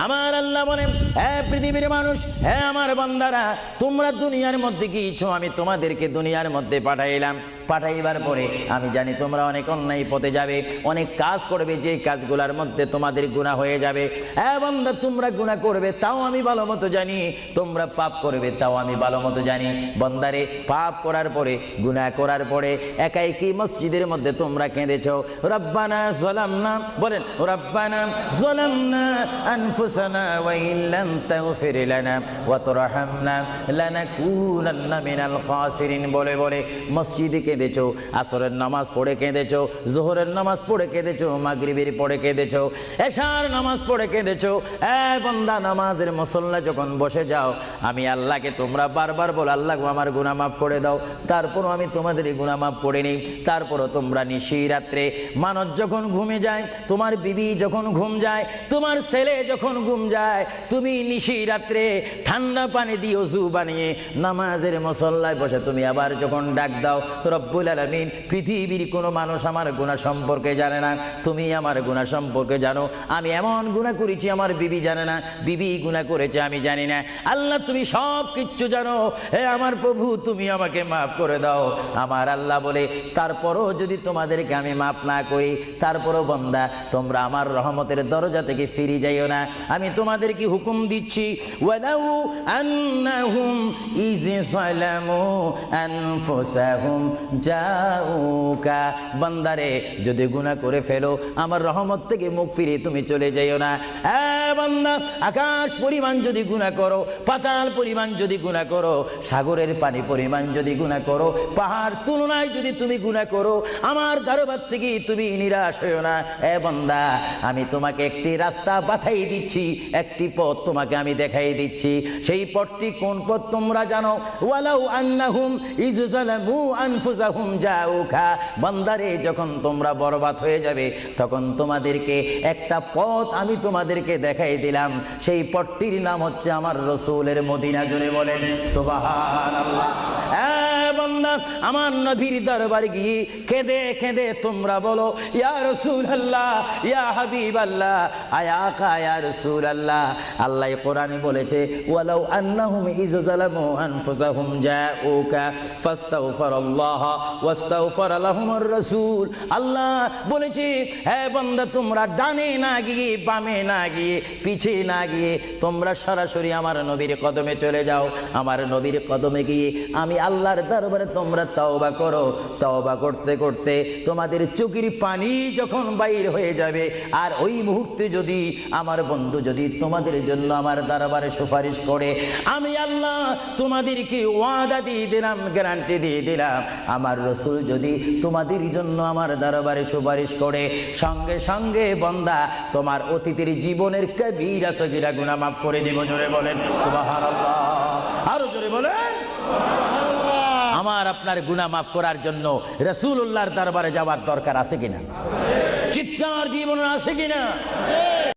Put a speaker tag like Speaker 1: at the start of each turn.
Speaker 1: আমার আল্লাহ বলেন, হে পৃথিবীর মানুষ, হে আমার বান্দারা, তোমরা দুনিয়ার মধ্যে গিয়েছো, আমি তোমাদেরকে দুনিয়ার মধ্যে পাঠাইলাম। পাঠাইবার পরে আমি জানি তোমরা অনেক অন্যায় পথে যাবে, অনেক কাজ করবে, যে কাজগুলোর মধ্যে তোমাদের গুনাহ হয়ে যাবে। হ্যাঁ বান্দা, তোমরা গুনাহ করবে তাও আমি ভালো মতো জানি, তোমরা পাপ করবে তাও আমি ভালো মতো জানি। বান্দারে, পাপ করার পরে, গুনাহ করার পরে একাই কি মসজিদের মধ্যে তোমরা কেঁদেছো, রব্বানা যালামনা, বলেন রব্বানা যালামনা আনফুসানা ওয়া ইল্লাম তাগফির লানা ওয়া তুরহামনা লানাকুনান্না মিনাল খাসিরিন বলে বলে মসজিদে কেঁদেছো, আসরের নামাজ পড়ে কেঁদেছো, যোহরের নামাজ পড়ে কেঁদেছো, মাগরিবের পড়ে কেঁদেছো, এশার নামাজ পড়ে কেঁদেছো। এ বান্দা, নামাজের মুসল্লা যখন বসে যাও, আমি আল্লাহকে তোমরা বারবার বল, আল্লাহ আমার গুনাহ মাফ করে দাও। তারপরও আমি তোমাদের গুনাহ মাফ করে নিই। তারপরও তোমরা নিশি রাত্রে, মানুষ যখন ঘুমে যায়, তোমার বিবি যখন ঘুম যায়, তোমার ছেলে যখন ঘুম যায়, তুমি নিশি রাত্রে ঠান্ডা পানি দিয়ে ওযু বানিয়ে নামাজের মুসল্লায় বসে তুমি আবার যখন ডাক দাও, রব্বুল আলামিন, পৃথিবীর কোনো মানুষ আমার গুনাহ সম্পর্কে জানে না, তুমি আমার গুনাহ সম্পর্কে জানো। আমি এমন গুনাহ করেছি আমার বিবি জানে না, বিবি গুনাহ করেছে আমি জানি না। আল্লাহ, তুমি সব কিচ্ছু জানো। হে আমার প্রভু, তুমি আমাকে মাফ করে দাও। আমার আল্লাহ বলে, তারপরও যদি তোমাদেরকে আমি মাফ না করি, তারপরও বান্দা, তোমরা আমার রহমতের দরজা থেকে ফিরে যাইও না। আমি তোমাদেরকে হুকুম দিচ্ছি, ওয়ালাউ আন্নাহুম ইয যালামু আনফুসাহুম জাউকা, বান্দারে, যদি গুনাহ করে ফেলো, আমার রহমত থেকে মুখ ফিরে তুমি চলে যাইও না। বান্দা, আকাশ পরিমাণ যদি গুনাহ করো, পাতাল পরিমাণ যদি গুনাহ করো, সাগরের পানি পরিমাণ যদি গুনাহ করো, পাহাড় তুলনায় যদি তুমি গুনাহ করো, আমার দরবার থেকে তুমি নিরাশ হইও না। বান্দা, আমি তোমাকে একটি রাস্তা বাতাই দিচ্ছি, একটি পথ তোমাকে আমি দেখাই দিচ্ছি। সেই পথটি কোন পথ তোমরা জানো? ওয়ালাউ আন্নাহুম ইয যালামু আনফুসাহুম জাউকা, বান্দারে, যখন তোমরা বরবাদ হয়ে যাবে, তখন তোমাদেরকে একটা পথ আমি তোমাদেরকে দেখাই দিলাম। সেই পথটির নাম হচ্ছে আমার রাসূলের মদিনা। জোরে বলেন সুবহানাল্লাহ। বান্দা, আমার নবীর দরবারে গিয়ে কেঁদে কেঁদে তোমরা বলো, ইয়া রাসূলুল্লাহ, ইয়া হাবিবাল্লাহ, আয়াকা ইয়া রাসূলুল্লাহ। আল্লাহ কোরআনে বলেছে, ওয়ালাউ আন্নাহুম ইয যালামু আনফুসাহুম জাউকা ফাস্তাগফিরুল্লাহ ওয়াস্তাগফার লাহুমুর রাসূল। আল্লাহ বলেছে, হে বান্দা, তোমরা ডানে না গিয়ে, বামে না গিয়ে, পিছে না গিয়ে, তোমরা সরাসরি আমার নবীর কদমে চলে যাও। আমার নবীর কদমে গিয়ে আমি আল্লাহর দরবারে তোমরা তওবা করো। তওবা করতে করতে তোমাদের চোখের পানি যখন বাইর হয়ে যাবে, আর ওই মুহূর্তে যদি আমার বন্ধু যদি তোমাদের জন্য আমার দরবারে সুপারিশ করে, আমি আল্লাহ তোমাদেরকে ওয়াদা দিয়ে দিলাম, গ্যারান্টি দিয়ে দিলাম, আমার রাসূল যদি তোমাদের জন্য আমার দরবারে সুপারিশ করে, সঙ্গে সঙ্গে বান্দা, তোমার অতীতের জীবনের কবিরা সগীরা গুনাহ মাফ করে দিব। জোরে বলেন সুবহানাল্লাহ। আরো জোরে বলেন। আমার আপনার গুনাহ মাফ করার জন্য রাসূলুল্লাহর দরবারে যাওয়ার দরকার আছে কিনা? চিৎকার জীবন আছে কিনা?